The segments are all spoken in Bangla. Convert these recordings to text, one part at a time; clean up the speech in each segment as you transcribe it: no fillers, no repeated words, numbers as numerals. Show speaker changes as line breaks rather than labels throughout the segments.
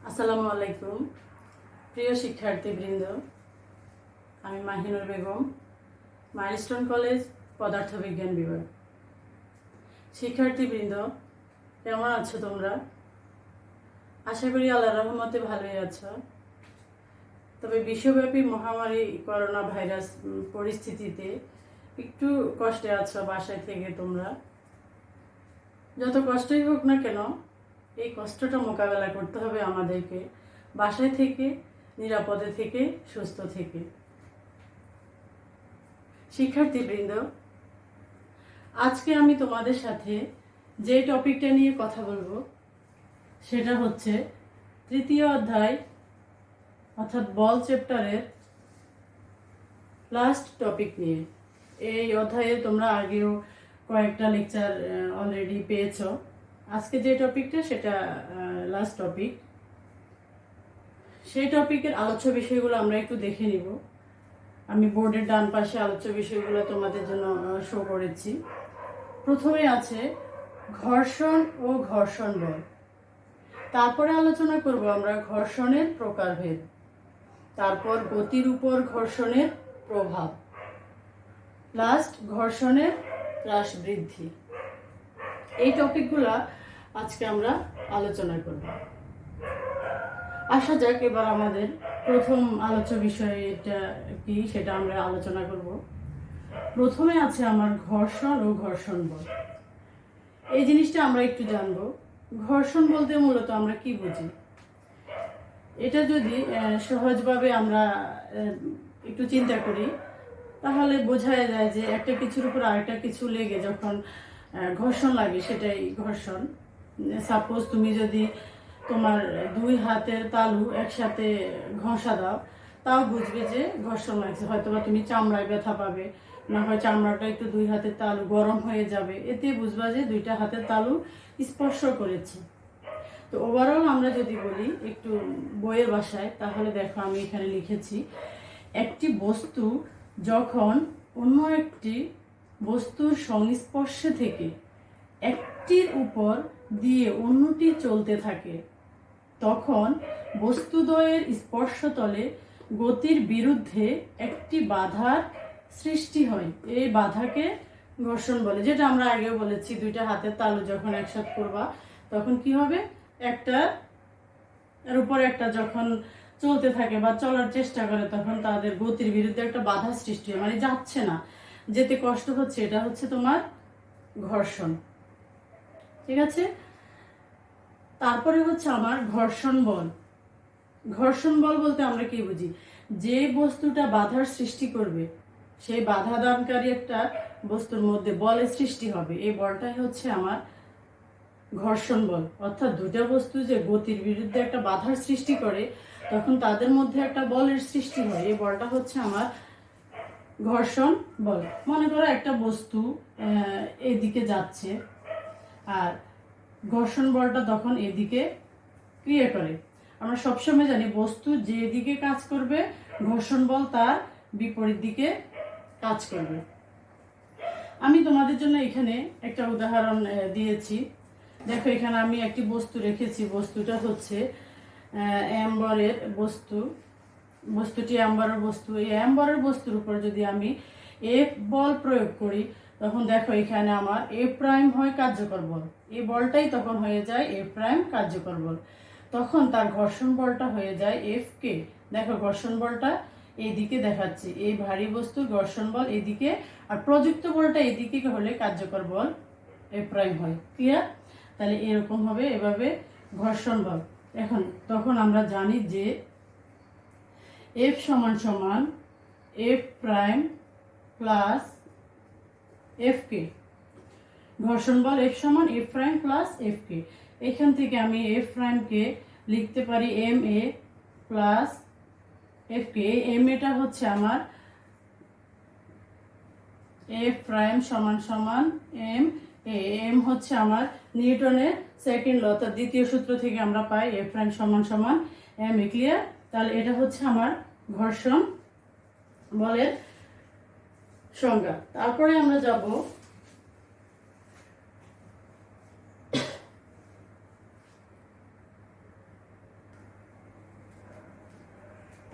আসসালামু আলাইকুম প্রিয় শিক্ষার্থীবৃন্দ, আমি মাহিনুর বেগম, মাইলস্টোন কলেজ পদার্থবিজ্ঞান বিভাগ। শিক্ষার্থীবৃন্দ, কেমন আছো তোমরা? আশা করি আল্লাহর রহমতে ভালোই আছো। তবে বিশ্বব্যাপী মহামারী করোনা ভাইরাস পরিস্থিতিতে একটু কষ্টে আছো বাসায় থেকে তোমরা। যত কষ্টই হোক না কেন, এই কষ্টটা মোকাবেলা করতে হবে আমাদেরকে, বাসায় থেকে, নিরাপদে থেকে, সুস্থ থেকে। শিক্ষার্থীবৃন্দ, আজকে আমি তোমাদের সাথে যে টপিকটা নিয়ে কথা বলবো সেটা হচ্ছে তৃতীয় অধ্যায় অর্থাৎ বল চ্যাপ্টারের লাস্ট টপিক নিয়ে। এই অধ্যায়ে তোমরা আগেও কয়েকটা লেকচার অলরেডি পেয়েছো। আজকে যে টপিকটা সেটা লাস্ট টপিক। সেই টপিকের আলোচ্য বিষয়গুলো আমরা একটু দেখে নিব। আমি বোর্ডের ডান পাশে আলোচ্য বিষয়গুলো তোমাদের জন্য শো করেছি। প্রথমে আছে ঘর্ষণ ও ঘর্ষণ বল। তারপরে আলোচনা করব আমরা ঘর্ষণের প্রকারভেদ। তারপর গতির উপর ঘর্ষণের প্রভাব। লাস্ট ঘর্ষণের হ্রাস বৃদ্ধি। এই টপিকগুলা আজকে আমরা আলোচনা করব। আসা যাক এবার আমাদের প্রথম আলোচ্য বিষয়টা কি সেটা আমরা আলোচনা করব। প্রথমে আছে আমার ঘর্ষণ ও ঘর্ষণ বল। এই জিনিসটা আমরা একটু জানব। ঘর্ষণ বলতে মূলত আমরা কি বুঝি, এটা যদি সহজভাবে আমরা একটু চিন্তা করি তাহলে বোঝা যায় যে একটা কিছুর উপর আরেকটা কিছু লেগে যখন ঘর্ষণ লাগে সেটাই ঘর্ষণ। সাপোজ তুমি যদি তোমার দুই হাতের তালু একসাথে ঘষা দাও, তাও বুঝবে যে ঘর্ষণ লাগছে। হয়তো বা তুমি চামড়ায় ব্যথা পাবে, না হয় চামড়াটা একটু দুই হাতের তালু গরম হয়ে যাবে, এতে বুঝবা যে দুইটা হাতের তালু স্পর্শ করেছে। তো ওভারঅল আমরা যদি বলি একটু বইয়ের ভাষায়, তাহলে দেখো আমি এখানে লিখেছি, একটি বস্তু যখন অন্য একটি বস্তুর সংস্পর্শে থেকে একটির উপর দিয়ে অন্যটি চলতে থাকে তখন বস্তুদ্বয়ের স্পর্শতলে গতির বিরুদ্ধে একটি বাধার সৃষ্টি হয়। এই বাধাকে ঘর্ষণ বলে, যেটা আমরা আগেও বলেছি, দুইটা হাতের তালু যখন একসাথে করবা তখন কি হবে, একটা এর উপর একটা যখন চলতে থাকে বা চলার চেষ্টা করে তখন তাদের গতির বিরুদ্ধে একটা বাধা সৃষ্টি হয়, মানে যাচ্ছে না, যেতে কষ্ট হচ্ছে, এটা হচ্ছে তোমার ঘর্ষণ। ঠিক আছে, তারপরে হচ্ছে আমার ঘর্ষণ বল। ঘর্ষণ বল বলতে আমরা কি বুঝি, যে বস্তুটা বাধার সৃষ্টি করবে, সেই বাধা দানকারী একটা বস্তুর মধ্যে বলের সৃষ্টি হবে, এই বলটাই হচ্ছে আমার ঘর্ষণ বল। অর্থাৎ দুটা বস্তু যে গতির বিরুদ্ধে একটা বাধার সৃষ্টি করে তখন তাদের মধ্যে একটা বলের সৃষ্টি হয়, এই বলটা হচ্ছে আমার ঘর্ষণ বল। মনে করো একটা বস্তু এদিকে যাচ্ছে আর ঘর্ষণ বলটা তখন এদিকে ক্রিয়া করে। আমরা সবসময় জানি বস্তু যেদিকে কাজ করবে ঘর্ষণ বল তার বিপরীত দিকে কাজ করবে। আমি তোমাদের জন্য এখানে একটা উদাহরণ দিয়েছি। দেখো এখানে আমি একটি বস্তু রেখেছি, বস্তুটা হচ্ছে অ্যাম্বরের বস্তু। বস্তুটি অ্যাম্বরের বস্তু। এই অ্যাম্বরের বস্তুর উপর যদি আমি এফ বল প্রয়োগ করি তখন দেখো এখানে আমার এফ প্রাইম হয় কার্যকর বল, এই বলটাই তখন হয়ে যায় এফ প্রাইম কার্যকর বল। তখন তার ঘর্ষণ বলটা হয়ে যায় এফ কে। দেখো ঘর্ষণ বলটা এইদিকে দেখাচ্ছে, এই ভারী বস্তুর ঘর্ষণ বল এদিকে, আর প্রযুক্ত বলটা এদিকে হলে কার্যকর বল এফ প্রাইম হয়। ক্লিয়ার? তাহলে এরকম হবে, এভাবে ঘর্ষণ বল। এখন তখন আমরা জানি যে এফ সমান সমান এফ প্রাইম প্লাস এফ কে। ঘর্ষণ বল এফ সমান এফ প্রাইম প্লাস এফ কে। এখান থেকে আমি এফ প্রাইমকে লিখতে পারি M A plus F K. M এটা হচ্ছে আমার এফ প্রাইম সমান সমান এম এ। এম হচ্ছে আমার নিউটনের সেকেন্ড ল, অর্থাৎ দ্বিতীয় সূত্র থেকে আমরা পাই এফ প্রাইম সমান সমান এম এ। ক্লিয়ার? তাহলে এটা হচ্ছে আমার ঘর্ষণ বলের সংজ্ঞা। তারপরে আমরা যাব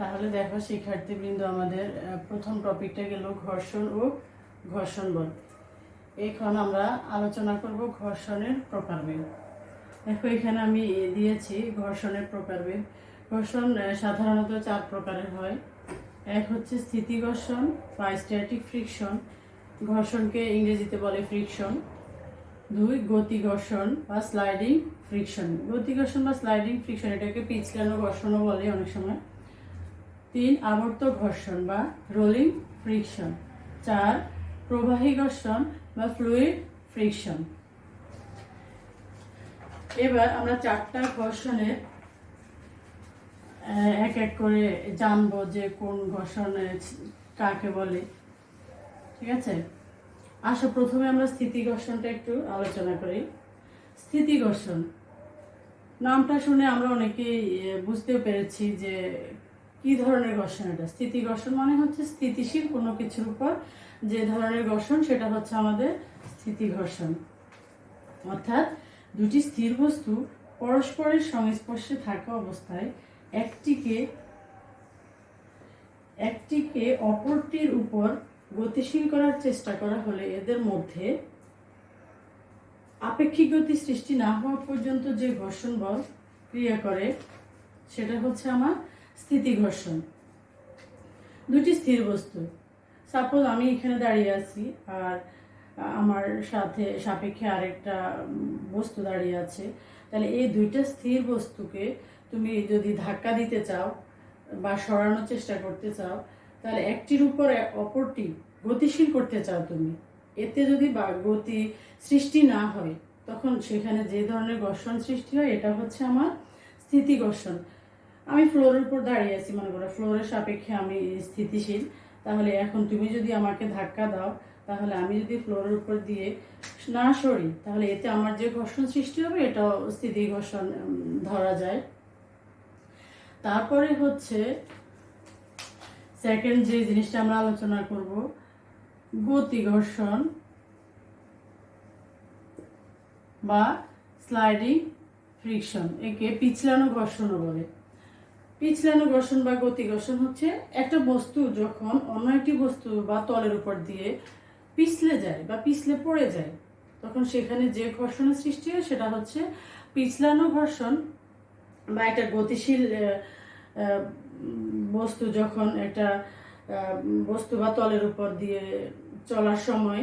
তাহলে দেখো শিক্ষার্থীবৃন্দ, আমাদের প্রথম টপিকটা গেল ঘর্ষণ ও ঘর্ষণ বল। এখন আমরা আলোচনা করব ঘর্ষণের প্রকারভেদ। দেখো এখানে আমি দিয়েছি ঘর্ষণের প্রকারভেদ। ঘর্ষণ সাধারণত 4 প্রকারের হয়। এক হচ্ছে স্থিতি ঘর্ষণ বা স্ট্যাটিক ফ্রিকশন, ঘর্ষণকে ইংরেজিতে বলে ফ্রিকশন। 2 গতি ঘর্ষণ বা স্লাইডিং ফ্রিকশন, গতি ঘর্ষণ বা স্লাইডিং ফ্রিকশন, এটাকে পিছলানো ঘর্ষণও বলে অনেক সময়। 3 আবর্ত ঘর্ষণ বা রোলিং ফ্রিকশন। 4 প্রবাহী ঘর্ষণ বা ফ্লুইড ফ্রিকশন। এবার আমরা 4টা ঘর্ষণের এক এক করে জানবো যে কোন ঘর্ষণ কাকে বলে। ঠিক আছে, আসো প্রথমে আমরা স্থিতি ঘর্ষণটা একটু আলোচনা করি। স্থিতি ঘর্ষণ নামটা শুনে আমরা অনেকেই বুঝতেও পেরেছি যে কি ধরনের ঘর্ষণ এটা। স্থিতি ঘর্ষণ মানে হচ্ছে স্থিতিশীল কোনো কিছুর উপর যে ধরনের ঘর্ষণ, সেটা হচ্ছে আমাদের স্থিতি ঘর্ষণ। অর্থাৎ দুটি স্থির বস্তু পরস্পরের সংস্পর্শে থাকা অবস্থায় একটিকে অপরটির উপর গতিশীল করার চেষ্টা করা হলে এদের মধ্যে আপেক্ষিক গতি সৃষ্টি না হওয়া পর্যন্ত যে ঘর্ষণ বল ক্রিয়া করে সেটা হচ্ছে আমার স্থিতি ঘর্ষণ। দুটি স্থির বস্তু, সাপোজ আমি এখানে দাঁড়িয়ে আছি আর আমার সাথে সাপেক্ষে আরেকটা বস্তু দাঁড়িয়ে আছে, তাহলে এই দুইটা স্থির বস্তুকে তুমি যদি ধাক্কা দিতে চাও বা সরানোর চেষ্টা করতে চাও, তাহলে একটির উপর অপরটি গতিশীল করতে চাও তুমি, এতে যদি বা গতি সৃষ্টি না হয় তখন সেখানে যে ধরনের ঘর্ষণ সৃষ্টি হয় এটা হচ্ছে আমার স্থিতি ঘর্ষণ। আমি ফ্লোরের উপর দাঁড়িয়ে আছি, মনে করো ফ্লোরের সাপেক্ষে আমি স্থিতিশীল, তাহলে এখন তুমি যদি আমাকে ধাক্কা দাও, তাহলে আমি যদি ফ্লোরের উপর দিয়ে না সরি, তাহলে এতে আমার যে ঘর্ষণ সৃষ্টি হবে এটাও স্থিতি ঘর্ষণ ধরা যায়। তারপরে হচ্ছে সেকেন্ড যে জিনিসটা আমরা আলোচনা করব, গতি ঘর্ষণ বা স্লাইডিং ফ্রিকশন, একে পিছলানো ঘর্ষণও বলে। পিছলানো ঘর্ষণ বা গতি ঘর্ষণ হচ্ছে একটা বস্তু যখন অন্য একটি বস্তু বা তলের উপর দিয়ে পিছলে যায় বা পিছলে পড়ে যায়, তখন সেখানে যে ঘর্ষণের সৃষ্টি হয় সেটা হচ্ছে পিছলানো ঘর্ষণ। বা একটা গতিশীল বস্তু যখন একটা বস্তু বা তলের উপর দিয়ে চলার সময়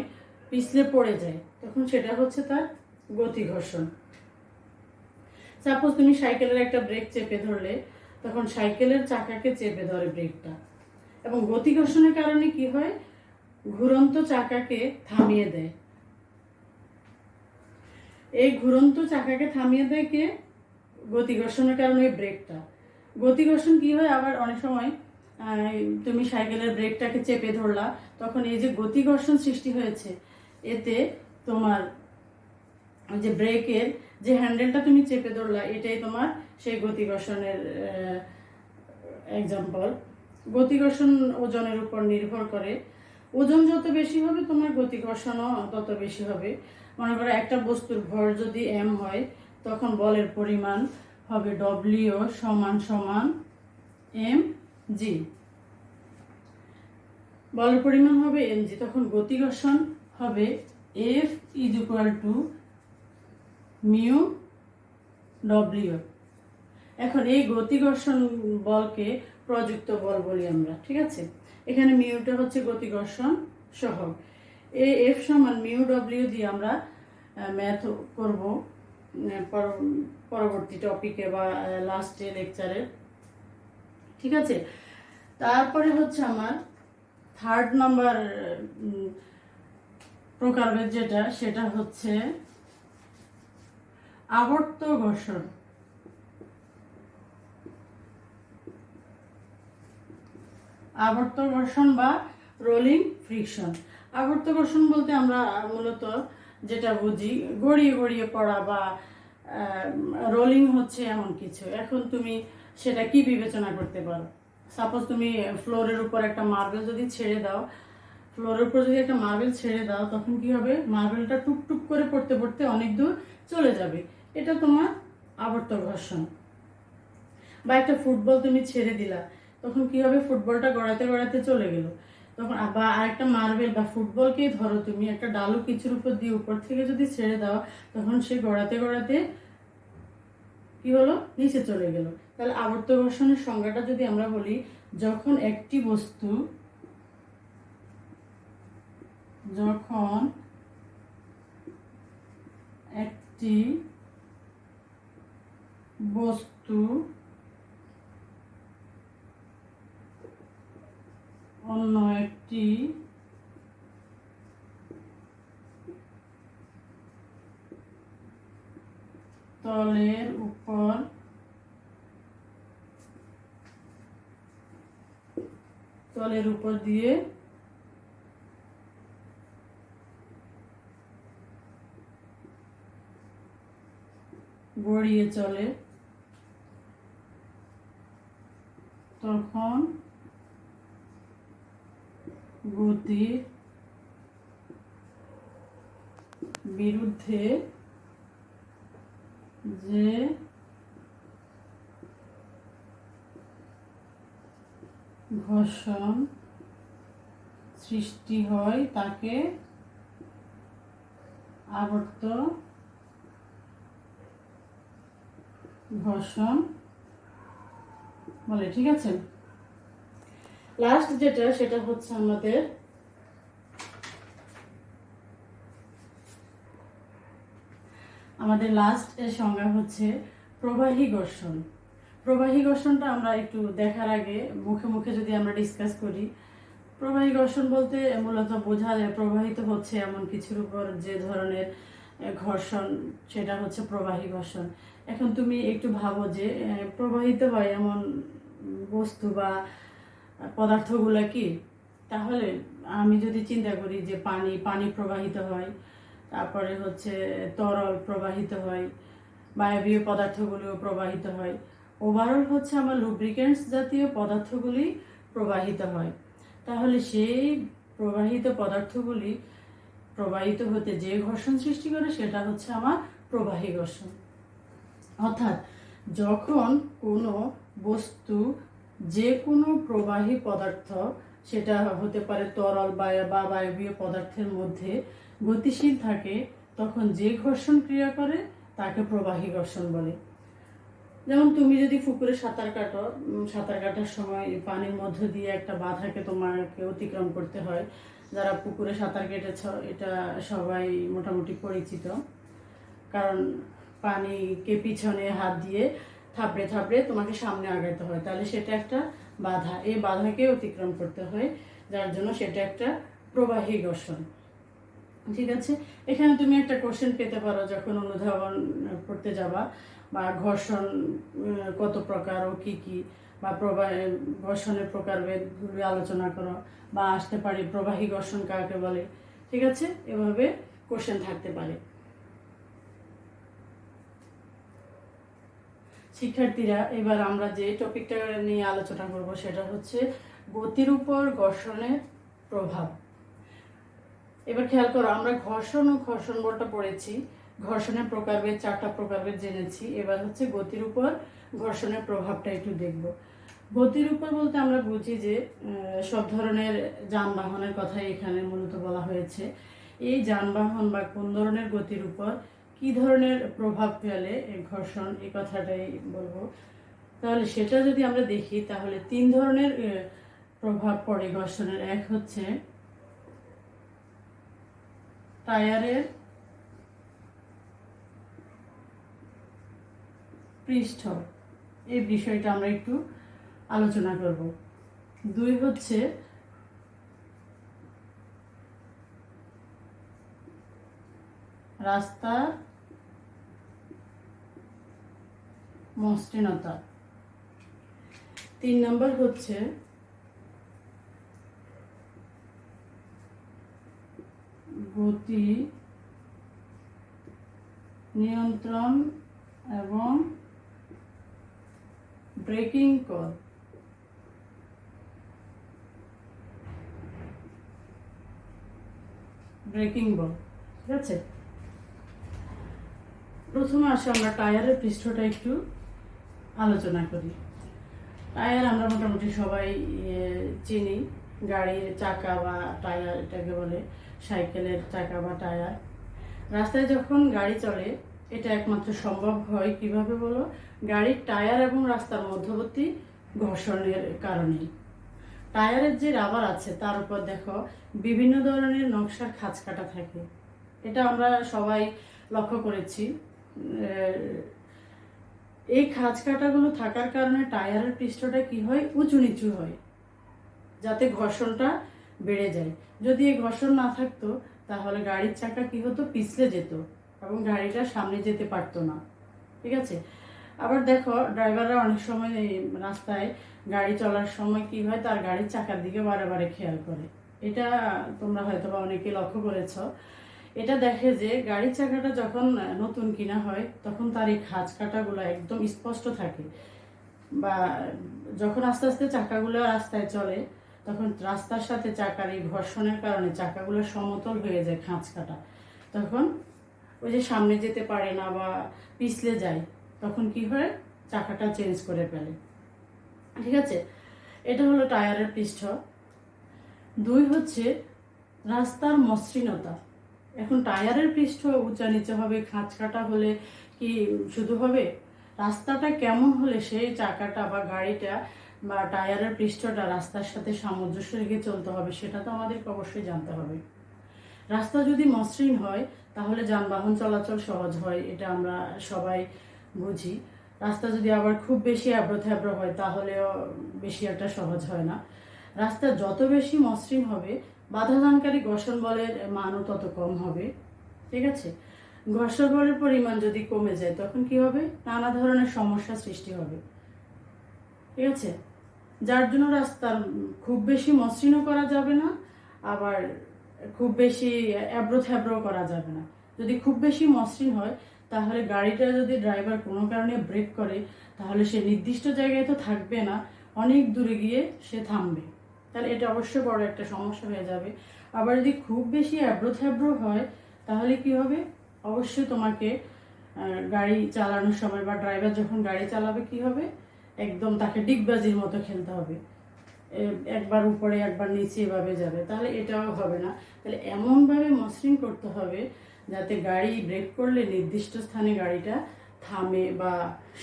পিছলে পড়ে যায়, তখন সেটা হচ্ছে তার গতি ঘর্ষণ। সাপোজ তুমি সাইকেলের একটা ব্রেক চেপে ধরলে, তখন সাইকেলের চাকাকে চেপে ধরে ব্রেকটা, এবং গতি ঘর্ষণের কারণে কি হয়, ঘুরন্ত চাকাকে থামিয়ে দেয়। এই ঘুরন্ত চাকাকে থামিয়ে দেয় কে? গতি ঘর্ষণের কারণে ব্রেকটা। গতি ঘর্ষণ কি হয়, আবার অনেক সময় তুমি সাইকেলের ব্রেকটাকে চেপে ধরলা, তখন এই যে গতি ঘর্ষণ সৃষ্টি হয়েছে, এতে তোমার যে ব্রেকের যে হ্যান্ডেলটা তুমি চেপে ধরলা, এটাই তোমার সেই গতি ঘর্ষণের এক্সাম্পল। গতি ঘর্ষণ ওজনের উপর নির্ভর করে। ওজন যত বেশি হবে তোমার গতি ঘর্ষণও তত বেশি হবে। মনে করো একটা বস্তুর ভর যদি m হয়, তখন বলের পরিমাণ হবে W সমান সমান mg। বলের পরিমাণ হবে mg, তখন গতি ঘর্ষণ হবে F = mu W। এখন এই গতি ঘর্ষণ বলকে প্রযুক্ত বল বলি আমরা। ঠিক আছে, এখানে মিউটা হচ্ছে গতি ঘর্ষণ সহগ। এই F সমান মিউ W দিয়ে আমরা ম্যাথ করব পরবর্তী টপিকে বা লাস্টে লেকচারে। ঠিক আছে, তারপরে হচ্ছে আমার থার্ড নাম্বার প্রকারভেদ যেটা, সেটা হচ্ছে আবর্ত ঘর্ষণ। আবর্ত ঘর্ষণ বা রোলিং ফ্রিকশন। আবর্ত ঘর্ষণ বলতে আমরা মূলত যেটা বুঝি, গড়িয়ে গড়িয়ে পড়া বা রোলিং হচ্ছে এমন কিছু। এখন তুমি সেটা কি বিবেচনা করতে পারো, সাপোজ তুমি ফ্লোরের উপর একটা মার্বেল যদি ছেড়ে দাও, ফ্লোরের উপর যদি একটা মার্বেল ছেড়ে দাও, তখন কি হবে, মার্বেলটা টুকটুক করে পড়তে পড়তে অনেক দূর চলে যাবে, এটা তোমার আবর্ত ঘর্ষণ। বা একটা ফুটবল তুমি ছেড়ে দিলা, তখন কি হবে, ফুটবলটা গড়াতে গড়াতে চলে গেল। তখন আবার আরেকটা মার্বেল বা ফুটবলকেই ধরো তুমি, একটা ডালু কিছুর উপর দিয়ে উপর থেকে যদি ছেড়ে দাও, তখন সে গড়াতে গড়াতে কি হলো, নিচে চলে গেল। তাহলে আবর্ত ঘর্ষণের সংজ্ঞাটা যদি আমরা বলি, যখন একটি বস্তু অন্য একটি তলের উপর দিয়ে গড়িয়ে চলে, তখন গতির বিরুদ্ধে যে ঘর্ষণ সৃষ্টি হয় তাকে আবর্ত ঘর্ষণ বলে। ঠিক আছে, লাস্ট যেটা সেটা হচ্ছে আমাদের লাস্ট এর সংজ্ঞা হচ্ছে প্রবাহী ঘর্ষণ। প্রবাহী ঘর্ষণটা আমরা একটু দেখার আগে মুখে মুখে যদি আমরা ডিসকাস করি, প্রবাহী ঘর্ষণ বলতে মূলত বোঝা যায় প্রবাহিত হচ্ছে এমন কিছুর উপর যে ধরনের ঘর্ষণ, সেটা হচ্ছে প্রবাহী ঘর্ষণ। এখন তুমি একটু ভাবো যে প্রবাহিত হয় এমন বস্তু বা পদার্থগুলো কি, তাহলে আমি যদি চিন্তা করি যে পানি প্রবাহিত হয়, তারপরে হচ্ছে তরল প্রবাহিত হয়, বায়বীয় পদার্থগুলিও প্রবাহিত হয়, ওভারঅল হচ্ছে আমার লুব্রিকেন্টস জাতীয় পদার্থগুলি প্রবাহিত হয়। তাহলে সেই প্রবাহিত পদার্থগুলি প্রবাহিত হতে যে ঘর্ষণ সৃষ্টি করে সেটা হচ্ছে আমার প্রবাহী ঘর্ষণ। অর্থাৎ যখন কোনো বস্তু যে কোনো প্রবাহী পদার্থ, সেটা হতে পারে তরল বা বায়বীয় পদার্থের মধ্যে গতিশীল থাকে, তখন যে ঘর্ষণ ক্রিয়া করে তাকে প্রবাহী ঘর্ষণ বলে। যেমন তুমি যদি পুকুরে সাঁতার কাটার সময় পানির মধ্য দিয়ে একটা বাধাকে তোমাকে অতিক্রম করতে হয়। যারা পুকুরে সাঁতার কেটেছ এটা সবাই মোটামুটি পরিচিত, কারণ পানিকে পিছনে হাত দিয়ে থাপড়ে থাপড়ে তোমাকে সামনে আগাতে হয়, তাহলে সেটা একটা বাধা, এই বাধাকে অতিক্রম করতে হয়, যার জন্য সেটা একটা প্রবাহী ঘর্ষণ। ঠিক আছে, এখানে তুমি একটা কোশ্চেন পেতে পারো যখন অনুধাবন করতে যাবা, বা ঘর্ষণ কত প্রকার ও কি কি, বা ঘর্ষণের প্রকারভেদগুলি আলোচনা করো, বা আসতে পারে প্রবাহী ঘর্ষণ কাকে বলে। ঠিক আছে, এভাবে কোশ্চেন থাকতে পারে। শিক্ষার্থীরা, এবার আমরা যে টপিকটা নিয়ে আলোচনা করব সেটা হচ্ছে গতির উপর ঘর্ষণের প্রভাব। এবার খেয়াল করো, আমরা ঘর্ষণ ও ঘর্ষণ বলটা পড়েছি, ঘর্ষণের প্রকারভেদ, 4টা প্রকারভেদ জেনেছি। এবার হচ্ছে গতির উপর ঘর্ষণের প্রভাবটা একটু দেখব। গতির উপর বলতে আমরা বুঝি যে সব ধরনের যানবাহনের কথাই এখানে মূলত বলা হয়েছে। এই যানবাহন বা কোন ধরনের গতির উপর কি ধরনের প্রভাব ফেলে এই ঘর্ষণ, এই কথাটাই বলবো। তাহলে সেটা যদি আমরা দেখি, তাহলে 3 ধরনের প্রভাব পড়ে ঘর্ষণের। এক হচ্ছে টায়ারের পৃষ্ঠ, এই বিষয়টা আমরা একটু আলোচনা করব। 2 হচ্ছে রাস্তার মসৃণতা। 3 নম্বর হচ্ছে গতি নিয়ন্ত্রণ এবং ব্রেকিং কল। ব্রেকিং বল। ঠিক আছে, প্রথমে আসে আমরা টায়ারের পৃষ্ঠটা একটু আলোচনা করি। টায়ার আমরা মোটামুটি সবাই চিনি, গাড়ির চাকা বা টায়ার এটাকে বলে, সাইকেলের চাকা বা টায়ার। রাস্তায় যখন গাড়ি চলে এটা একমাত্র সম্ভব হয় কিভাবে বলো? গাড়ির টায়ার এবং রাস্তার মধ্যবর্তী ঘর্ষণের কারণে। টায়ারের যে রাবার আছে তার উপর দেখো বিভিন্ন ধরনের নকশার খাঁজ কাটা থাকে, এটা আমরা সবাই লক্ষ্য করেছি। এই খাঁজ কাটাগুলো থাকার কারণে টায়ারের পৃষ্ঠটা কি হয়? উঁচু নিচু হয়, যাতে ঘর্ষণটা বেড়ে যায়। যদি এই ঘর্ষণ না থাকতো তাহলে গাড়ির চাকা কি হতো? পিছলে যেত এবং গাড়িটা সামনে যেতে পারতো না। ঠিক আছে। আবার দেখো ড্রাইভাররা অনেক সময় এই রাস্তায় গাড়ি চলার সময় কি হয়? তার গাড়ির চাকার দিকে বারে বারে খেয়াল করে। এটা তোমরা হয়তো বা অনেকে লক্ষ্য করেছ। এটা দেখে যে গাড়ির চাকাটা যখন নতুন কিনা হয় তখন তার এই খাঁজ কাটাগুলো একদম স্পষ্ট থাকে, বা যখন আস্তে আস্তে চাকাগুলো রাস্তায় চলে তখন রাস্তার সাথে চাকার এই ঘর্ষণের কারণে চাকাগুলো সমতল হয়ে যায়, খাঁজ কাটা। তখন ওই যে সামনে যেতে পারে না বা পিছলে যায়, তখন কি হয়? চাকাটা চেঞ্জ করে ফেলে। ঠিক আছে, এটা হলো টায়ারের পৃষ্ঠ। 2 হচ্ছে রাস্তার মসৃণতা। এখন টায়ারের পৃষ্ঠ উঁচা নিচে হবে, খাঁজ কাটা হলে কি শুধু হবে? রাস্তাটা কেমন হলে সেই চাকাটা বা গাড়িটা বা টায়ারের পৃষ্ঠটা রাস্তার সাথে সামঞ্জস্য রেখে চলতে হবে, সেটা তো আমাদেরকে অবশ্যই জানতে হবে। রাস্তা যদি মসৃণ হয় তাহলে যানবাহন চলাচল সহজ হয়, এটা আমরা সবাই বুঝি। রাস্তা যদি আবার খুব বেশি আব্রো থ্যাব্রো হয় তাহলেও বেশি একটা সহজ হয় না। রাস্তা যত বেশি মসৃণ হবে বাধাদানকারী ঘর্ষণ বলের মানও তত কম হবে। ঠিক আছে। ঘর্ষণ বলের পরিমাণ যদি কমে যায় তখন কি হবে? নানা ধরনের সমস্যা সৃষ্টি হবে। ঠিক আছে। যার জন্য রাস্তার খুব বেশি মসৃণও করা যাবে না, আবার খুব বেশি অ্যাব্রো থ্যাব্রো করা যাবে না। যদি খুব বেশি মসৃণ হয় তাহলে গাড়িটা যদি ড্রাইভার কোনো কারণে ব্রেক করে তাহলে সে নির্দিষ্ট জায়গায় তো থাকবে না, অনেক দূরে গিয়ে সে থামবে, তাহলে এটা অবশ্যই বড় একটা সমস্যা হয়ে যাবে। আবার যদি খুব বেশি অ্যাব্রো থ্যাব্রো হয় তাহলে কি হবে? অবশ্যই তোমাকে গাড়ি চালানোর সময় বা ড্রাইভার যখন গাড়ি চালাবে কি হবে? একদম তাকে ডিগবাজির মতো খেলতে হবে, একবার উপরে একবার নিচে এভাবে যাবে, তাহলে এটাও হবে না। তাহলে এমনভাবে মসৃণ করতে হবে যাতে গাড়ি ব্রেক করলে নির্দিষ্ট স্থানে গাড়িটা থামে বা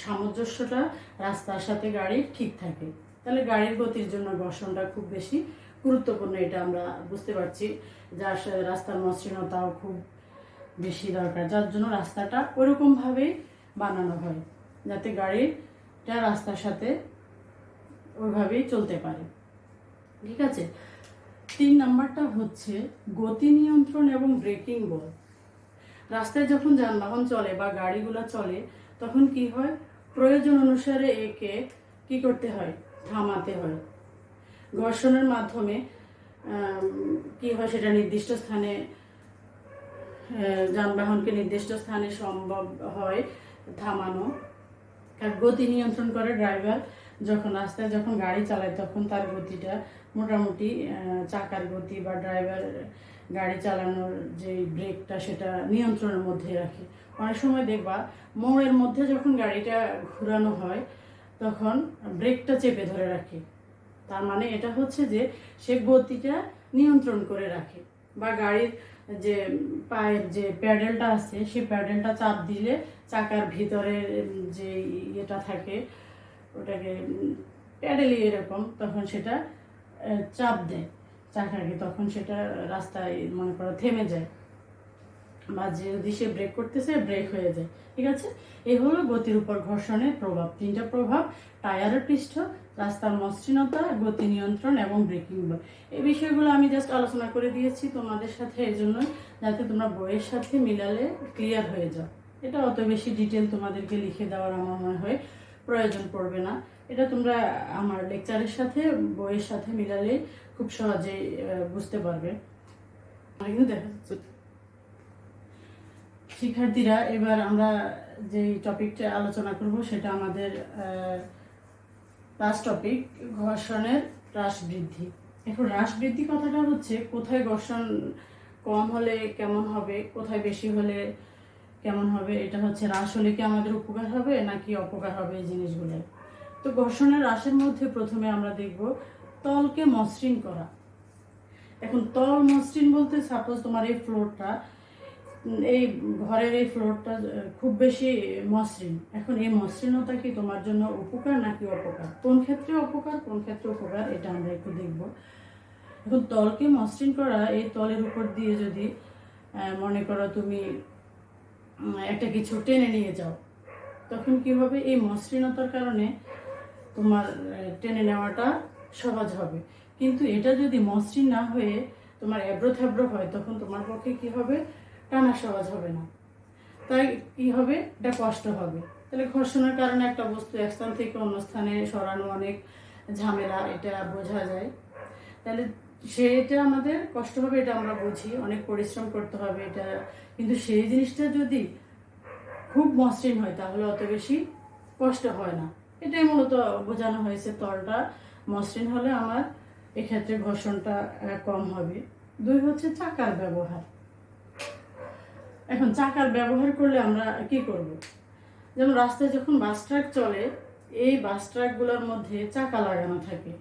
সামঞ্জস্যটা রাস্তার সাথে গাড়ির ঠিক থাকে। তাহলে গাড়ির গতির জন্য ঘর্ষণটা খুব বেশি গুরুত্বপূর্ণ, এটা আমরা বুঝতে পারছি। যার রাস্তার মসৃণতাও খুব বেশি দরকার, যার জন্য রাস্তাটা ওইরকমভাবেই বানানো হয় যাতে গাড়িটা রাস্তার সাথে ওইভাবেই চলতে পারে। ঠিক আছে। 3 নাম্বারটা হচ্ছে গতি নিয়ন্ত্রণ এবং ব্রেকিং বল। রাস্তায় যখন যানবাহন চলে বা গাড়িগুলো চলে তখন কি হয়? প্রয়োজন অনুসারে একে কি করতে হয়? থামাতে হয়। ঘর্ষণের মাধ্যমে কি হয়? সেটা নির্দিষ্ট স্থানে যানবাহনকে নির্দিষ্ট স্থানে সম্ভব হয় থামানো। আর গতি নিয়ন্ত্রণ করে ড্রাইভার যখন রাস্তায় যখন গাড়ি চালায় তখন তার গতিটা মোটামুটি চাকার গতি বা ড্রাইভার গাড়ি চালানোর যে ব্রেকটা সেটা নিয়ন্ত্রণের মধ্যে রাখে। অনেক সময় দেখবা মোড়ের মধ্যে যখন গাড়িটা ঘোরানো হয় তখন ব্রেকটা চেপে ধরে রাখে, তার মানে এটা হচ্ছে যে সে গতিটা নিয়ন্ত্রণ করে রাখে। বা গাড়ির যে পায়ের যে প্যাডেলটা আছে সেই প্যাডেলটা চাপ দিলে চাকার ভিতরে যে ইয়েটা থাকে ওটাকে প্যাডেলই এরকম, তখন সেটা চাপ দেয় চাকাকে, তখন সেটা রাস্তায় মনে করো থেমে যায়, বা যদি সে ব্রেক করতেছে ব্রেক হয়ে যায়। ঠিক আছে। এই হলো গতির উপর ঘর্ষণের প্রভাব। 3টা প্রভাব: টায়ারের পৃষ্ঠ, রাস্তার মসৃণতা, গতি নিয়ন্ত্রণ এবং ব্রেকিং বল। এই বিষয়গুলো আমি জাস্ট আলোচনা করে দিয়েছি তোমাদের সাথে এই জন্য যাতে তোমরা বইয়ের সাথে মিলালে ক্লিয়ার হয়ে যাও। এটা অত বেশি ডিটেল তোমাদেরকে লিখে দেওয়ার আমার মনে হয় প্রয়োজন পড়বে না। এটা তোমরা আমার লেকচারের সাথে বইয়ের সাথে মিলালে খুব সহজেই বুঝতে পারবে। কিন্তু দেখা যাচ্ছে শিক্ষার্থীরা, এবার আমরা যে টপিকটা আলোচনা করব সেটা আমাদের লাস্ট টপিক, ঘর্ষণের হ্রাস বৃদ্ধি। এখন হ্রাস বৃদ্ধি কথাটা হচ্ছে কোথায় ঘর্ষণ কম হলে কেমন হবে, কোথায় বেশি হলে কেমন হবে। এটা হচ্ছে হ্রাস হলে কি আমাদের উপকার হবে নাকি অপকার হবে এই জিনিসগুলো। তো ঘর্ষণের হ্রাসের মধ্যে প্রথমে আমরা দেখব তলকে মসৃণ করা। এখন তল মসৃণ বলতে সাপোজ তোমার এই ফ্লোরটা, এই ঘরের এই ফ্লোরটা খুব বেশি মসৃণ। এখন এই মসৃণতা কি তোমার জন্য উপকার নাকি অপকার? কোন ক্ষেত্রে অপকার, কোন ক্ষেত্রে উপকার, এটা আমরা একটু দেখব। এখন তলকে মসৃণ করা, এই তলের উপর দিয়ে যদি মনে করো তুমি একটা কিছু টেনে নিয়ে যাও, তখন কি হবে? এই মসৃণতার কারণে তোমার টেনে নেওয়াটা সহজ হবে। কিন্তু এটা যদি মসৃণ না হয়ে তোমার এবড়ো থেবড়ো হয়, তখন তোমার পক্ষে কি হবে? টানা সহজ হবে না। তাই কি হবে? এটা কষ্ট হবে। তাহলে ঘর্ষণের কারণে একটা বস্তু এক স্থান থেকে অন্য স্থানে সরানো অনেক ঝামেলা, এটা বোঝা যায়। তাহলে সেটা আমাদের কষ্ট হবে, এটা আমরা বুঝি, অনেক পরিশ্রম করতে হবে এটা। কিন্তু সেই জিনিসটা যদি খুব মসৃণ হয় তাহলে অত বেশি কষ্ট হয় না। এটাই মূলত বোঝানো হয়েছে। তলটা মসৃণ হলে আমার এক্ষেত্রে ঘর্ষণটা কম হবে। 2 হচ্ছে চাকার ব্যবহার। এখন চাকার ব্যবহার করলে আমরা কি করব? যেমন রাস্তায় যখন বাস ট্রাক চলে, এই বাস ট্রাকগুলোর মধ্যে চাকা লাগানো থাকে।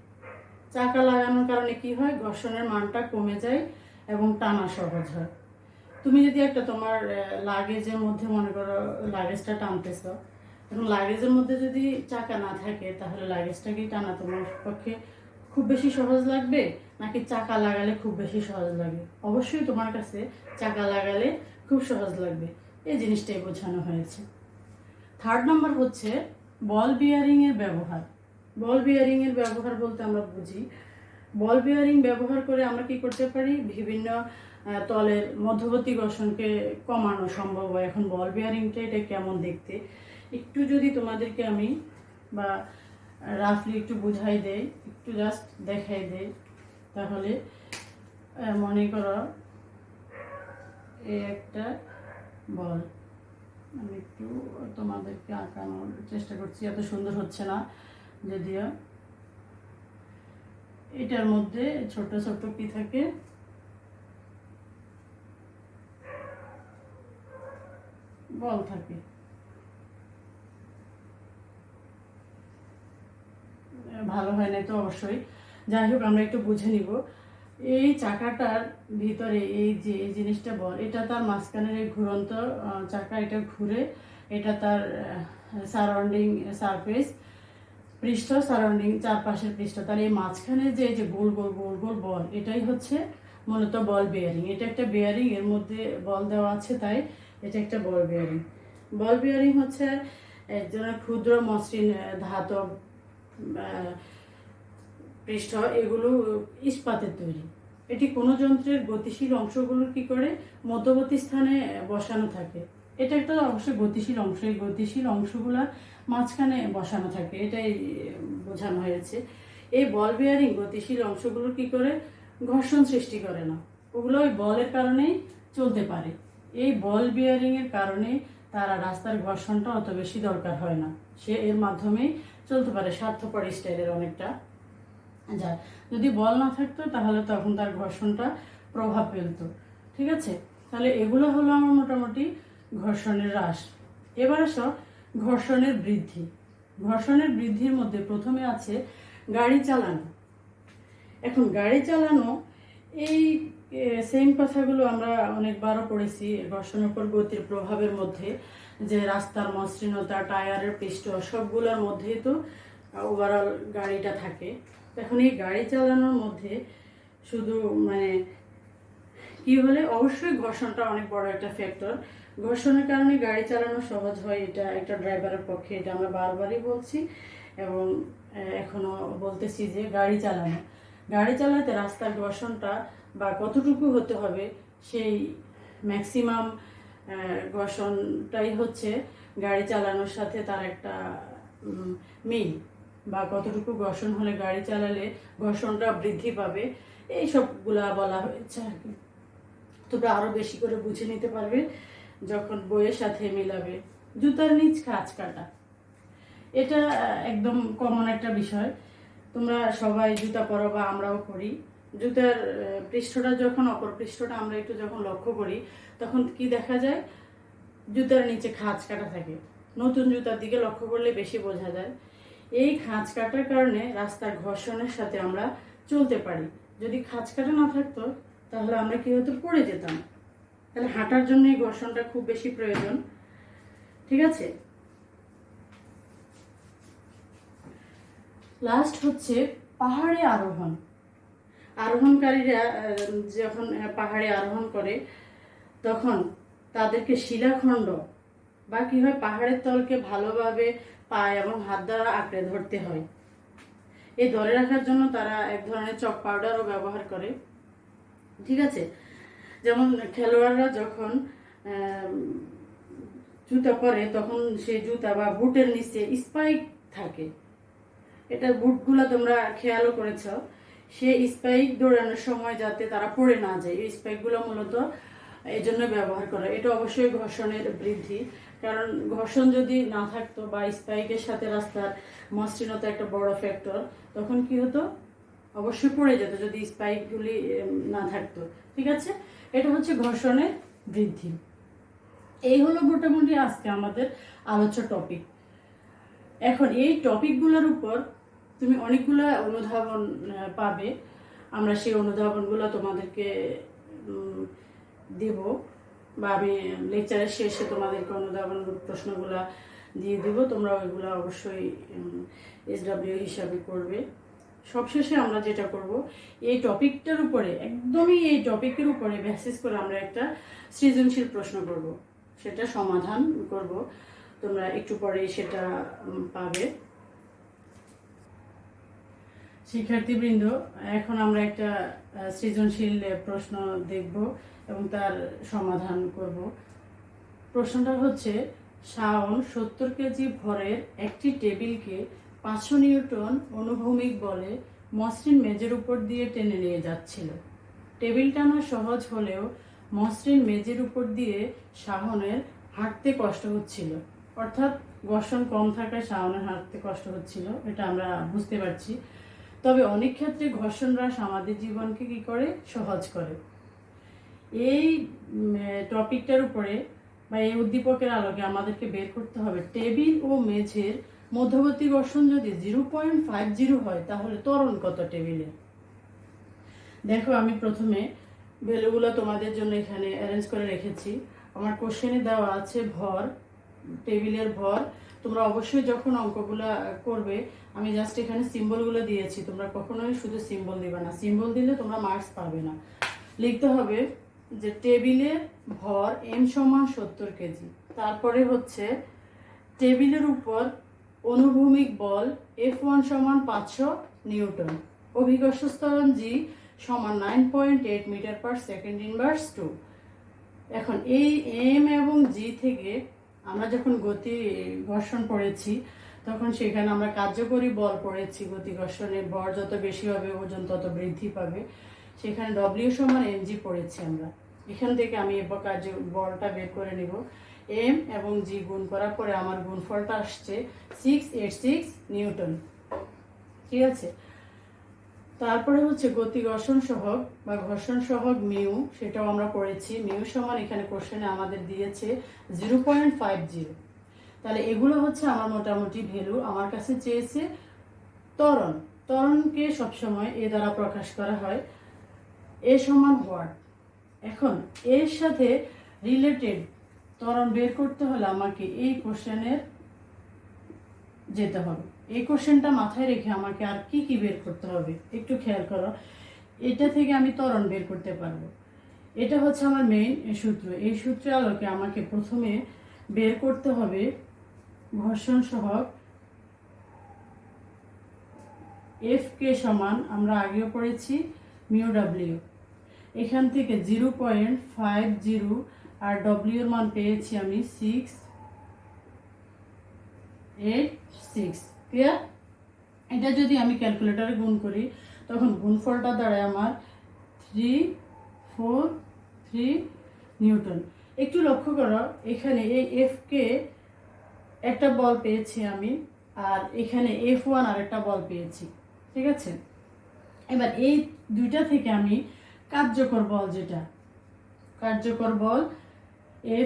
চাকা লাগানোর কারণে কি হয়? ঘর্ষণের মানটা কমে যায় এবং টানা সহজ হয়। তুমি যদি একটা তোমার লাগেজের মধ্যে মনে করো লাগেজটা টানতেছ, এখন লাগেজের মধ্যে যদি চাকা না থাকে, তাহলে লাগেজটা কি টানা তোমার পক্ষে খুব বেশি সহজ লাগবে নাকি চাকা লাগালে খুব বেশি সহজ লাগবে? অবশ্যই তোমার কাছে চাকা লাগালে খুব সহজ লাগবে। এই জিনিসটাই বোঝানো হয়েছে। 3 নম্বর হচ্ছে বল বিয়ারিং এর ব্যবহার। বল বিয়ারিং এর ব্যবহার বলতে আমরা বুঝি, বল বিয়ারিং ব্যবহার করে আমরা কি করতে পারি? বিভিন্ন তলের মধ্যবর্তী ঘর্ষণকে কমানো সম্ভব হয়। এখন বল বিয়ারিংটা এটা কেমন দেখতে, একটু যদি তোমাদেরকে আমি বা রাফলি একটু বুঝাই দেই, একটু জাস্ট দেখাই দেই, তাহলে মনে করো এই একটা বল, আমি একটু তোমাদেরকে আঁকানোর চেষ্টা করছি, এত সুন্দর হচ্ছে না যদিও। এটার মধ্যে ছোট ছোট কি থাকে? বল থাকে। ভালো হয় না তো অবশ্যই, যাই হোক আমরা একটু বুঝে নিব। এই চাকাটার ভিতরে এই যে এই জিনিসটা বল, এটা তার মাঝখানের এই ঘুরন্ত চাকা, এটা ঘুরে, এটা তার সারাউন্ডিং সারফেস, পৃষ্ঠ, সারাউন্ডিং চারপাশের পৃষ্ঠ, তাহলে এই মাঝখানে যে যে গোল গোল গোল গোল বল, এটাই হচ্ছে মূলত বল বিয়ারিং। এটা একটা বিয়ারিং, এর মধ্যে বল দেওয়া আছে, তাই এটা একটা বল বিয়ারিং। বল বিয়ারিং হচ্ছে এক ধরনের ক্ষুদ্র মসৃণ ধাতব পৃষ্ঠ, এগুলো ইস্পাতের তৈরি। এটি কোনো যন্ত্রের গতিশীল অংশগুলোর কি করে মধ্যবর্তী স্থানে বসানো থাকে। এটা একটা অবশ্যই গতিশীল অংশ, এই গতিশীল অংশগুলা মাঝখানে বসানো থাকে, এটাই বোঝানো হয়েছে। এই বল বিয়ারিং গতিশীল অংশগুলো কি করে ঘর্ষণ সৃষ্টি করে না, ওগুলো ওই বলের কারণেই চলতে পারে। এই বল বিয়ারিং এর কারণে তারা রাস্তার ঘর্ষণটা অত বেশি দরকার হয় না, সে এর মাধ্যমেই চলতে পারে, স্বার্থপর স্টাইলের অনেকটা যায়। যদি বল না থাকতো তাহলে তখন তার ঘর্ষণটা প্রভাব ফেলতো। ঠিক আছে, তাহলে এগুলো হলো আমার মোটামুটি ঘর্ষণের হ্রাস। এবার আসো ঘর্ষণের বৃদ্ধি। ঘর্ষণের বৃদ্ধির মধ্যে প্রথমে আছে গাড়ি চালানো। এখন গাড়ি চালানো, এই সেম কথাগুলো আমরা অনেকবারও পড়েছি ঘর্ষণের উপর গতির প্রভাবের মধ্যে, যে রাস্তার মসৃণতা, টায়ারের পৃষ্ঠ, সবগুলোর মধ্যেই তো ওভারঅল গাড়িটা থাকে। এখন এই গাড়ি চালানোর মধ্যে শুধু মানে কি হলে অবশ্যই ঘর্ষণটা অনেক বড় একটা ফ্যাক্টর। ঘর্ষণের কারণে গাড়ি চালানো সহজ হয়, এটা একটা ড্রাইভারের পক্ষে, এটা আমরা বারবারই বলছি এবং এখনো বলতেছি যে গাড়ি চালাতে রাস্তার ঘর্ষণটা বা কতটুকু হতে হবে, সেই ম্যাক্সিমাম ঘর্ষণটাই হচ্ছে গাড়ি চালানোর সাথে তার একটা মিল, বা কতটুকু ঘর্ষণ হলে গাড়ি চালালে ঘর্ষণটা বৃদ্ধি পাবে, এই সবগুলা বলা হয়েছে আর কি। তোমরা আরো বেশি করে বুঝে নিতে পারবে যখন বইয়ের সাথে মিলাবে। জুতার নিচ খাঁজ কাটা, এটা একদম কমন একটা বিষয়। তোমরা সবাই জুতা পরো বা আমরাও করি। জুতার পৃষ্ঠটা যখন, অপর পৃষ্ঠটা আমরা একটু যখন লক্ষ্য করি, তখন কি দেখা যায়? জুতার নিচে খাঁজ কাটা থাকে। নতুন জুতার দিকে লক্ষ্য করলে বেশি বোঝা যায়। এই খাঁজ কাটার কারণে রাস্তার ঘর্ষণের সাথে আমরা চলতে পারি। যদি খাঁজ কাটা না থাকতো তাহলে আমরা কি হতো, পড়ে যেতাম। তাহলে হাঁটার জন্য এই ঘর্ষণটা খুব বেশি প্রয়োজন। ঠিক আছে, লাস্ট হচ্ছে পাহাড়ে আরোহণ। আরোহণকারীরা যখন পাহাড়ে আরোহণ করে তখন তাদেরকে শিলাখণ্ড বা কি হয়, পাহাড়ের তলকে ভালোভাবে পায়ে এবং হাত দ্বারা আঁকড়ে ধরতে হয়। এই ধরে রাখার জন্য তারা এক ধরনের চক পাউডারও ব্যবহার করে। ঠিক আছে, যেমন খেলোয়াড়রা যখন জুতা পরে তখন সেই জুতা বা বুটের নিচে স্পাইক থাকে। এটা বুটগুলো তোমরা খেয়ালও করেছ, সেই স্পাইক দৌড়ানোর সময় যাতে তারা পড়ে না যায়, এই স্পাইকগুলো মূলত এই জন্য ব্যবহার করা। এটা অবশ্যই ঘর্ষণের বৃদ্ধি, কারণ ঘর্ষণ যদি না থাকতো বা স্পাইকের সাথে রাস্তার মসৃণতা একটা বড় ফ্যাক্টর, তখন কি হতো, অবশ্যই পড়ে যেত যদি স্পাইকগুলি না থাকতো। ঠিক আছে, এটা হচ্ছে ঘর্ষণের বৃদ্ধি। এই হলো মোটামুটি আজকে আমাদের আলোচ্য টপিক। এখন এই টপিকগুলোর উপর তুমি অনেকগুলো অনুধাবন পাবে। আমরা সেই অনুধাবনগুলো তোমাদেরকে দেব, বা আমি লেকচারের শেষে তোমাদেরকে অনুধাবন প্রশ্নগুলো দিয়ে দেব। তোমরা ওইগুলো অবশ্যই SW হিসাবে করবে। সবশেষে আমরা যেটা করব, এই টপিকটার উপরে, একদমই এই টপিকের উপরে বেসিস করে আমরা একটা সৃজনশীল প্রশ্ন করব, সেটা সমাধান করব। তোমরা একটু পরে সেটা পাবে। শিক্ষার্থীবৃন্দ, এখন আমরা একটা সৃজনশীল প্রশ্ন দেখব এবং তার সমাধান করব। প্রশ্নটা হচ্ছে, শাওন 70 কেজি ভরের একটি টেবিলকে 500 নিউটন অনুভূমিক বলে মসৃণ মেজের উপর দিয়ে টেনে নিয়ে যাচ্ছিল। টেবিল টানা সহজ হলেও মসৃণ মেজের উপর দিয়ে শাওনের হাঁটতে কষ্ট হচ্ছিল। অর্থাৎ ঘর্ষণ কম থাকায় শাওনের হাঁটতে কষ্ট হচ্ছিল, এটা আমরা বুঝতে পারছি। তবে অনেক ক্ষেত্রে ঘর্ষণ হ্রাস আমাদের জীবনকে কি করে, সহজ করে। এই টপিকটার উপরে বা এই উদ্দীপকের আলোকে আমাদেরকে বের করতে হবে, টেবিল ও মেঝের মধ্যবর্তী ঘর্ষণ যদি 0.50 হয় তাহলে ত্বরণ কত টেবিলে। দেখো, আমি প্রথমে ভ্যালুগুলো তোমাদের জন্য এখানে অ্যারেঞ্জ করে রেখেছি। আমার কোশ্চেনে দেওয়া আছে ভর, টেবিলের ভর। তোমরা অবশ্যই যখন অঙ্কগুলো করবে, আমি জাস্ট এখানে সিম্বলগুলো দিয়েছি, তোমরা কখনোই শুধু সিম্বল দিবে না। সিম্বল দিলে তোমরা মার্কস পাবে না। লিখতে হবে যে টেবিলের ভর M সমান 70 কেজি। তারপরে হচ্ছে টেবিলের উপর অনুভূমিক বল F1 সমান 500 নিউটন, অভিকর্ষ ত্বরণ G সমান 9.8 মিটার পার সেকেন্ড ইনভার্স 2। এখন এই M এবং G থেকে আমরা যখন গতি ঘর্ষণ পড়েছি তখন সেখানে আমরা কার্যকরী বল পড়েছি। গতি ঘর্ষণে ভর যত বেশি হবে ওজন তত বৃদ্ধি পাবে। সেখানে W সমান mg পড়েছি আমরা। এখান থেকে আমি এবার বলটা বের করে নিব। M এবং G গুণ করার পরে আমার গুণফলটা আসছে 686 নিউটন। ঠিক আছে, তারপরে হচ্ছে গতি ঘর্ষণ সহগ বা ঘর্ষণ সহগ মিউ, সেটাও আমরা পড়েছি। মিউ সমান এখানে কোশ্চেনে আমাদের দিয়েছে 0.50। তাহলে এগুলো হচ্ছে আমার মোটামুটি ভ্যালু। আমার কাছে চেয়েছে ত্বরণ। ত্বরণকে সবসময় এ দ্বারা প্রকাশ করা হয়, এ সমান ওয়াট। এখন এর সাথে রিলেটেড ত্বরণ বের করতে হলে আমাকে এই কোশ্চেনের যেতে হবে। এই কোশ্চেনটা মাথায় রেখে আমাকে আর কি কি বের করতে হবে একটু খেয়াল করো। এটা থেকে আমি ত্বরণ বের করতে পারবো। এটা হচ্ছে আমার মেইন সূত্র। এই সূত্রের আলোকে আমাকে প্রথমে বের করতে হবে ঘর্ষণ সহগ এফ কে সমান, আমরা আগেও পড়েছি, মিউ ডাব্লিউ। এখান থেকে 0.50 আর ডব্লিউ এর মান পেয়েছি আমি 686। ক্লিয়ার? এটা যদি আমি ক্যালকুলেটরে গুণ করি তখন গুণফলটা দাঁড়ায় আমার 343 নিউটন। একটু লক্ষ্য করো, এখানে এই এফ কে একটা বল পেয়েছি আমি, আর এখানে F1 আর একটা বল পেয়েছি। ঠিক আছে, এবার এই দুইটা থেকে আমি কার্যকর বল, যেটা কার্যকর বল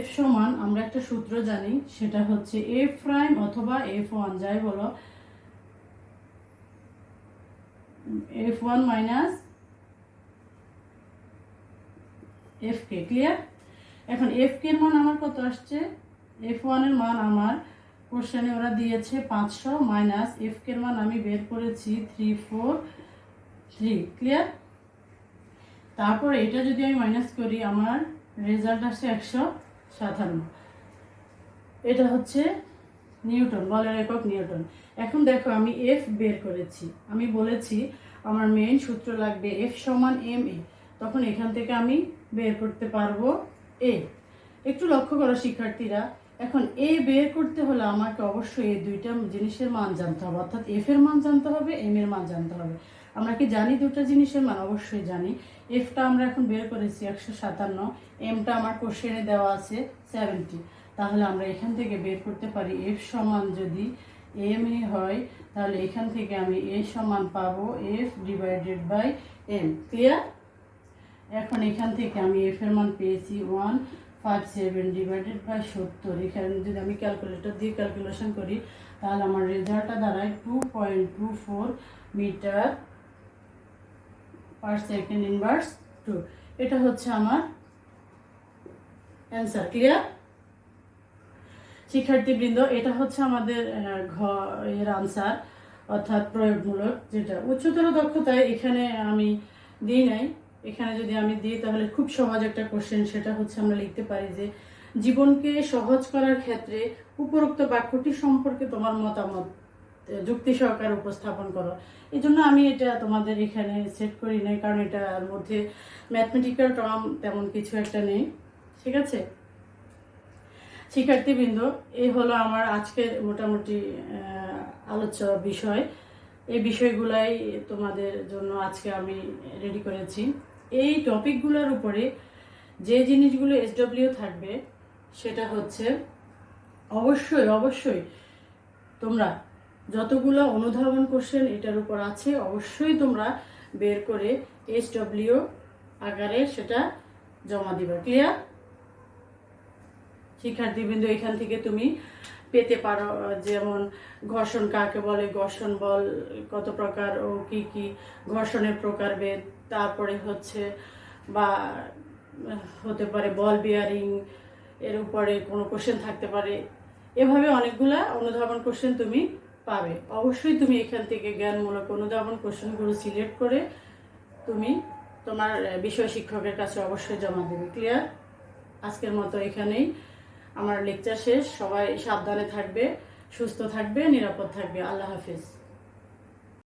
F সমান, আমরা একটা সূত্র জানি, সেটা হচ্ছে F প্রাইম অথবা F1 যাই বলো, F1 মাইনাস FK, ক্লিয়ার? এখন FK এর মান আমার কত আসছে? F1 এর মান আমার কোশ্চেনে ওরা দিয়েছে 500 মাইনাস FK এর মান আমি বের করেছি 343, ক্লিয়ার? তারপরে এটা যদি আমি মাইনাস করি আমার রেজাল্ট আসছে 157। এটা হচ্ছে নিউটন, বলের একক নিউটন। এখন দেখো আমি F বের করেছি, আমি বলেছি আমার মেইন সূত্র লাগবে F সমান ma, তখন এখান থেকে আমি বের করতে পারবো A। একটু লক্ষ্য করো শিক্ষার্থীরা, এখন A বের করতে হলে আমাকে অবশ্যই এই দুইটা জিনিসের মান জানতে হবে, অর্থাৎ F এর মান জানতে হবে, m এর মান জানতে হবে। আমরা কি জানি দুটো জিনিসের মান? অবশ্যই জানি। Fটা আমরা এখন বের করেছি 157, mটা আমার কোশ্চেনে দেওয়া আছে 70। তাহলে আমরা এখান থেকে বের করতে পারি F সমান যদি ma হয়, তাহলে এখান থেকে আমি A সমান পাবো F divided by m, clear? এখন এখান থেকে আমি F এর মান পেয়েছি 157 ডিভাইডেড বাই 70। এখানে যদি আমি ক্যালকুলেটর দিয়ে ক্যালকুলেশন করি তাহলে আমার রেজাল্টটা দাঁড়ায় 2.24 মিটার পার সেকেন্ড ইনভার্স 2। এটা হচ্ছে আমার অ্যান্সার, ক্লিয়ার শিক্ষার্থীবৃন্দ? এটা হচ্ছে আমাদের এর আনসার, অর্থাৎ প্রয়োগমূলক। যেটা উচ্চতর দক্ষতায় এখানে আমি দিই নাই, এখানে যদি আমি দিই তাহলে খুব সহজ একটা কোশ্চেন। সেটা হচ্ছে আমরা লিখতে পারি যে জীবনকে সহজ করার ক্ষেত্রে উপরোক্ত বাক্যটি সম্পর্কে তোমার মতামত যুক্তি সহকারে উপস্থাপন করো। এই জন্য আমি এটা তোমাদের এখানে সেট করি নাই, কারণ এটার মধ্যে ম্যাথমেটিক্যাল টার্ম তেমন কিছু একটা নেই, ঠিক আছে শিক্ষার্থীবৃন্দ? এই হলো আমার আজকের মোটামুটি আলোচ্য বিষয়। এই বিষয়গুলাই তোমাদের জন্য আজকে আমি রেডি করেছি। এই টপিকগুলোর উপরে যে জিনিসগুলো SW থাকবে সেটা হচ্ছে অবশ্যই অবশ্যই তোমরা যতগুলো অনুধাবন কোশ্চেন এটার উপর আছে অবশ্যই তোমরা বের করে SW আকারে সেটা জমা দিবা, ক্লিয়ার শিক্ষার্থীবৃন্দ? এখান থেকে তুমি পেতে পারো যেমন ঘর্ষণ কাকে বলে, ঘর্ষণ বল কত প্রকার ও কি কি, ঘর্ষণের প্রকারভেদ, তারপরে হচ্ছে বা হতে পারে বল বিয়ারিং, এর উপরে কোনো কোশ্চেন থাকতে পারে। এভাবে অনেকগুলা অনুধাবন কোশ্চেন তুমি পাবে। অবশ্যই তুমি এখান থেকে জ্ঞানমূলক অনুধাবন কোশ্চেনগুলো সিলেক্ট করে তুমি তোমার বিষয় শিক্ষকের কাছে অবশ্যই জমা দেবে, ক্লিয়ার? আজকের মতো এখানেই আমার লেকচার শেষ। সবাই সাবধানে থাকবে, সুস্থ থাকবে, নিরাপদ থাকবে। আল্লাহ হাফিজ।